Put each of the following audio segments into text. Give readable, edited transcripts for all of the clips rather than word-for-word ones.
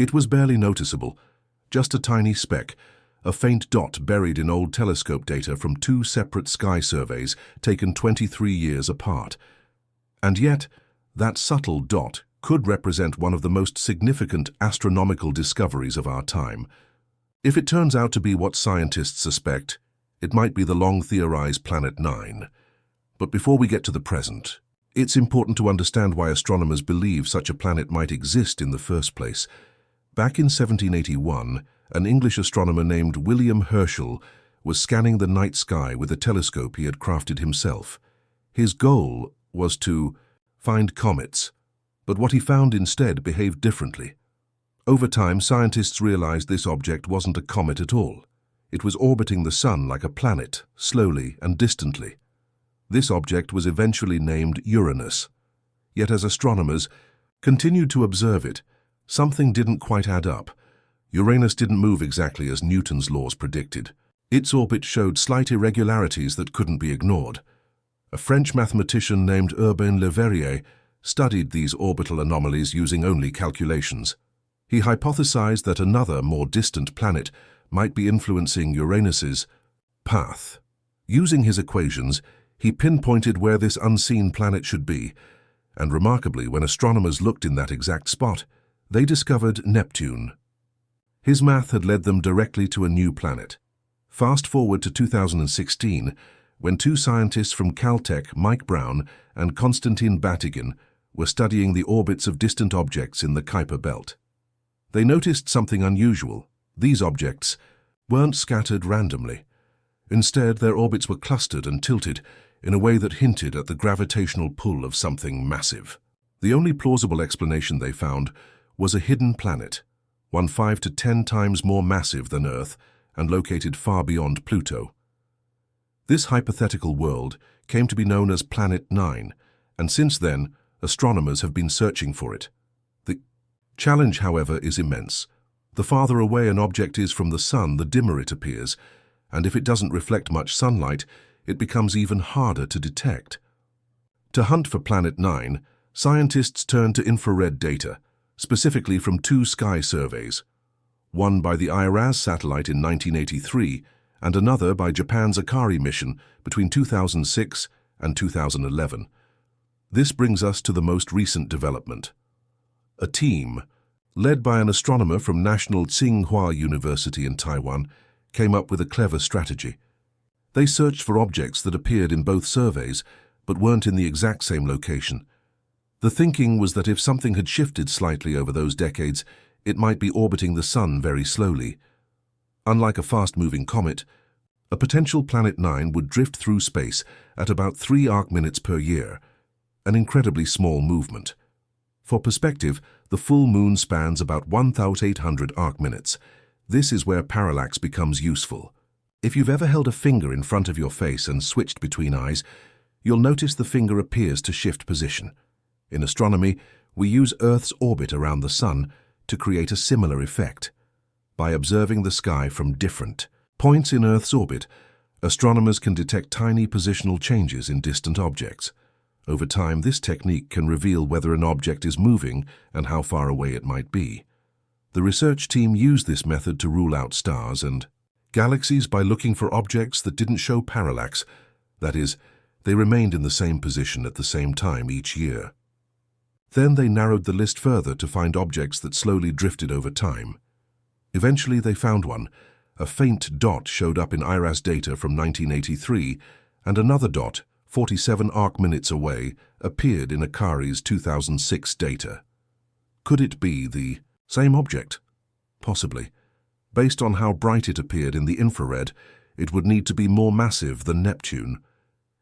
It was barely noticeable, just a tiny speck, a faint dot buried in old telescope data from two separate sky surveys taken 23 years apart. And yet, that subtle dot could represent one of the most significant astronomical discoveries of our time. If it turns out to be what scientists suspect, it might be the long-theorized Planet 9. But before we get to the present, it's important to understand why astronomers believe such a planet might exist in the first place. Back in 1781, an English astronomer named William Herschel was scanning the night sky with a telescope he had crafted himself. His goal was to find comets, but what he found instead behaved differently. Over time, scientists realized this object wasn't a comet at all. It was orbiting the sun like a planet, slowly and distantly. This object was eventually named Uranus. Yet as astronomers continued to observe it, something didn't quite add up. Uranus didn't move exactly as Newton's laws predicted. Its orbit showed slight irregularities that couldn't be ignored. A French mathematician named Urbain Le Verrier studied these orbital anomalies using only calculations. He hypothesized that another, more distant planet might be influencing Uranus's path. Using his equations, he pinpointed where this unseen planet should be, and remarkably, when astronomers looked in that exact spot, they discovered Neptune. His math had led them directly to a new planet. Fast forward to 2016, when two scientists from Caltech, Mike Brown and Konstantin Batygin, were studying the orbits of distant objects in the Kuiper belt. They noticed something unusual. These objects weren't scattered randomly. Instead, their orbits were clustered and tilted in a way that hinted at the gravitational pull of something massive. The only plausible explanation they found was a hidden planet, one 5 to 10 times more massive than Earth and located far beyond Pluto. This hypothetical world came to be known as Planet 9, and since then, astronomers have been searching for it. The challenge, however, is immense. The farther away an object is from the sun, the dimmer it appears, and if it doesn't reflect much sunlight, it becomes even harder to detect. To hunt for Planet 9, scientists turned to infrared data, specifically from two sky surveys, one by the IRAS satellite in 1983 and another by Japan's Akari mission between 2006 and 2011. This brings us to the most recent development. A team, led by an astronomer from National Tsinghua University in Taiwan, came up with a clever strategy. They searched for objects that appeared in both surveys, but weren't in the exact same location. The thinking was that if something had shifted slightly over those decades, it might be orbiting the sun very slowly. Unlike a fast-moving comet, a potential Planet 9 would drift through space at about 3 arc-minutes per year, an incredibly small movement. For perspective, the full moon spans about 1,800 arc-minutes. This is where parallax becomes useful. If you've ever held a finger in front of your face and switched between eyes, you'll notice the finger appears to shift position. In astronomy, we use Earth's orbit around the sun to create a similar effect. By observing the sky from different points in Earth's orbit, astronomers can detect tiny positional changes in distant objects. Over time, this technique can reveal whether an object is moving and how far away it might be. The research team used this method to rule out stars and galaxies by looking for objects that didn't show parallax. That is, they remained in the same position at the same time each year. Then they narrowed the list further to find objects that slowly drifted over time. Eventually they found one. A faint dot showed up in IRAS data from 1983, and another dot, 47 arc-minutes away, appeared in Akari's 2006 data. Could it be the same object? Possibly. Based on how bright it appeared in the infrared, it would need to be more massive than Neptune.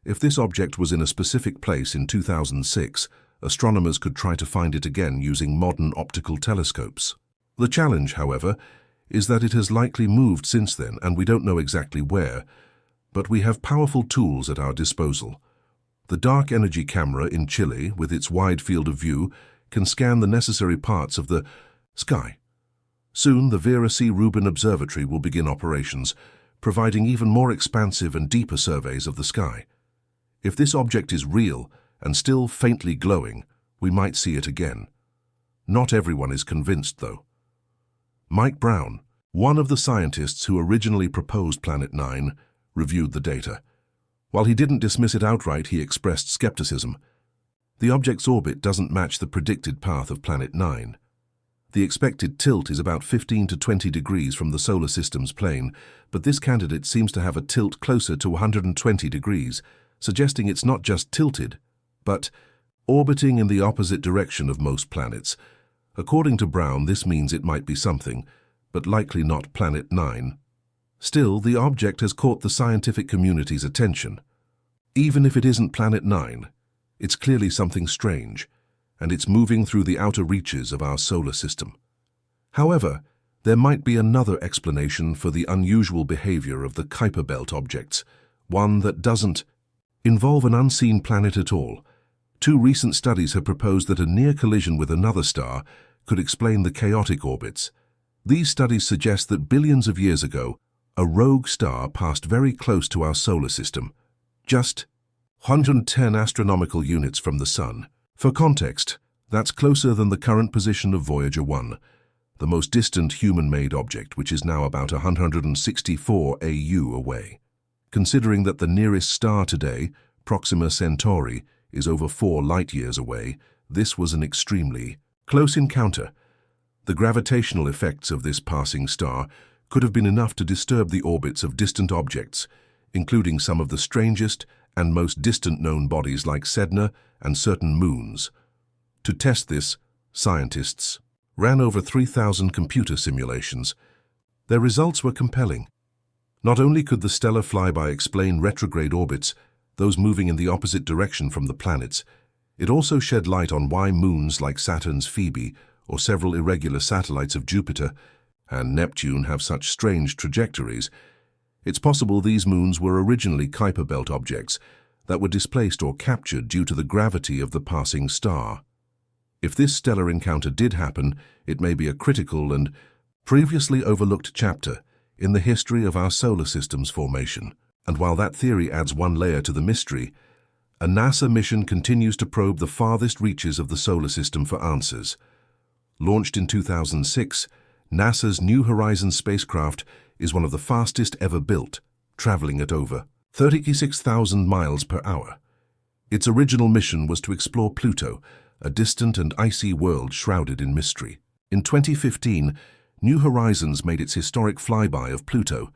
If this object was in a specific place in 2006, astronomers could try to find it again using modern optical telescopes. The challenge, however, is that it has likely moved since then, and we don't know exactly where, but we have powerful tools at our disposal. The dark energy camera in Chile, with its wide field of view, can scan the necessary parts of the sky. Soon, the Vera C. Rubin Observatory will begin operations, providing even more expansive and deeper surveys of the sky. If this object is real and still faintly glowing, we might see it again. Not everyone is convinced, though. Mike Brown, one of the scientists who originally proposed Planet 9, reviewed the data. While he didn't dismiss it outright, he expressed skepticism. The object's orbit doesn't match the predicted path of Planet 9. The expected tilt is about 15 to 20 degrees from the solar system's plane, but this candidate seems to have a tilt closer to 120 degrees, suggesting it's not just tilted, but orbiting in the opposite direction of most planets. According to Brown, this means it might be something, but likely not Planet 9. Still, the object has caught the scientific community's attention. Even if it isn't Planet 9, it's clearly something strange, and it's moving through the outer reaches of our solar system. However, there might be another explanation for the unusual behavior of the Kuiper Belt objects, one that doesn't involve an unseen planet at all. Two recent studies have proposed that a near collision with another star could explain the chaotic orbits. These studies suggest that billions of years ago, a rogue star passed very close to our solar system, just 110 astronomical units from the Sun. For context, that's closer than the current position of Voyager 1, the most distant human-made object, which is now about 164 AU away. Considering that the nearest star today, Proxima Centauri, is over 4 light-years away, this was an extremely close encounter. The gravitational effects of this passing star could have been enough to disturb the orbits of distant objects, including some of the strangest and most distant known bodies like Sedna and certain moons. To test this, scientists ran over 3,000 computer simulations. Their results were compelling. Not only could the stellar flyby explain retrograde orbits, those moving in the opposite direction from the planets, it also shed light on why moons like Saturn's Phoebe or several irregular satellites of Jupiter and Neptune have such strange trajectories. It's possible these moons were originally Kuiper Belt objects that were displaced or captured due to the gravity of the passing star. If this stellar encounter did happen, it may be a critical and previously overlooked chapter in the history of our solar system's formation. And while that theory adds one layer to the mystery, a NASA mission continues to probe the farthest reaches of the solar system for answers. Launched in 2006, NASA's New Horizons spacecraft is one of the fastest ever built, traveling at over 36,000 miles per hour. Its original mission was to explore Pluto, a distant and icy world shrouded in mystery. In 2015, New Horizons made its historic flyby of Pluto,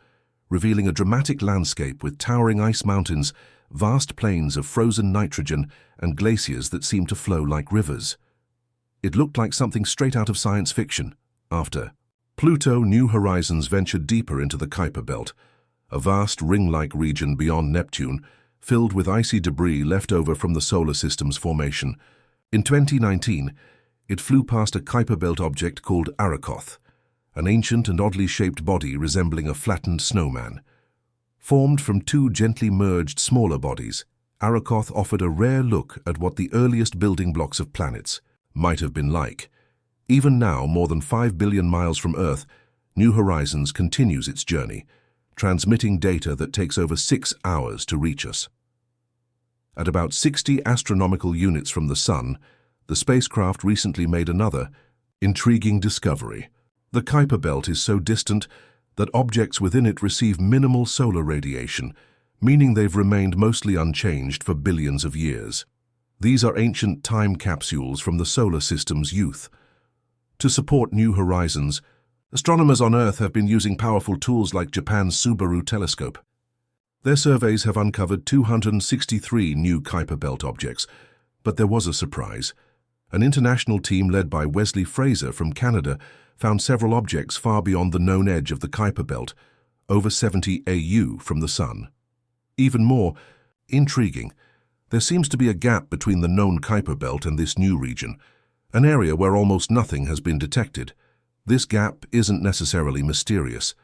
revealing a dramatic landscape with towering ice mountains, vast plains of frozen nitrogen, and glaciers that seemed to flow like rivers. It looked like something straight out of science fiction. After Pluto, New Horizons ventured deeper into the Kuiper Belt, a vast ring-like region beyond Neptune, filled with icy debris left over from the solar system's formation. In 2019, it flew past a Kuiper Belt object called Arrokoth, an ancient and oddly shaped body resembling a flattened snowman. Formed from two gently merged smaller bodies, Arrokoth offered a rare look at what the earliest building blocks of planets might have been like. Even now, more than 5 billion miles from Earth, New Horizons continues its journey, transmitting data that takes over 6 hours to reach us. At about 60 astronomical units from the Sun, the spacecraft recently made another intriguing discovery. The Kuiper Belt is so distant that objects within it receive minimal solar radiation, meaning they've remained mostly unchanged for billions of years. These are ancient time capsules from the solar system's youth. To support New Horizons, astronomers on Earth have been using powerful tools like Japan's Subaru telescope. Their surveys have uncovered 263 new Kuiper Belt objects, but there was a surprise. An international team led by Wesley Fraser from Canada found several objects far beyond the known edge of the Kuiper Belt, over 70 AU from the Sun. Even more intriguing, there seems to be a gap between the known Kuiper Belt and this new region, an area where almost nothing has been detected. This gap isn't necessarily mysterious.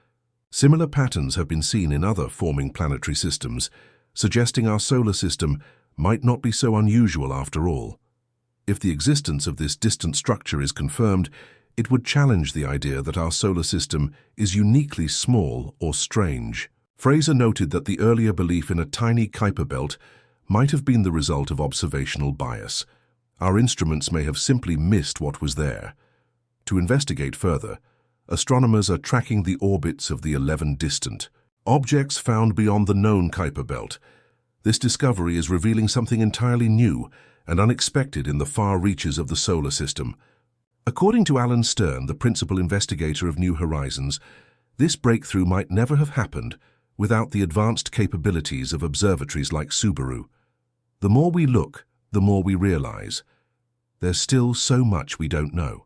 Similar patterns have been seen in other forming planetary systems, suggesting our solar system might not be so unusual after all. If the existence of this distant structure is confirmed, it would challenge the idea that our solar system is uniquely small or strange. Fraser noted that the earlier belief in a tiny Kuiper Belt might have been the result of observational bias. Our instruments may have simply missed what was there. To investigate further, astronomers are tracking the orbits of the 11 distant objects found beyond the known Kuiper belt. This discovery is revealing something entirely new and unexpected in the far reaches of the solar system. According to Alan Stern, the principal investigator of New Horizons, this breakthrough might never have happened without the advanced capabilities of observatories like Subaru. The more we look, the more we realize. There's still so much we don't know.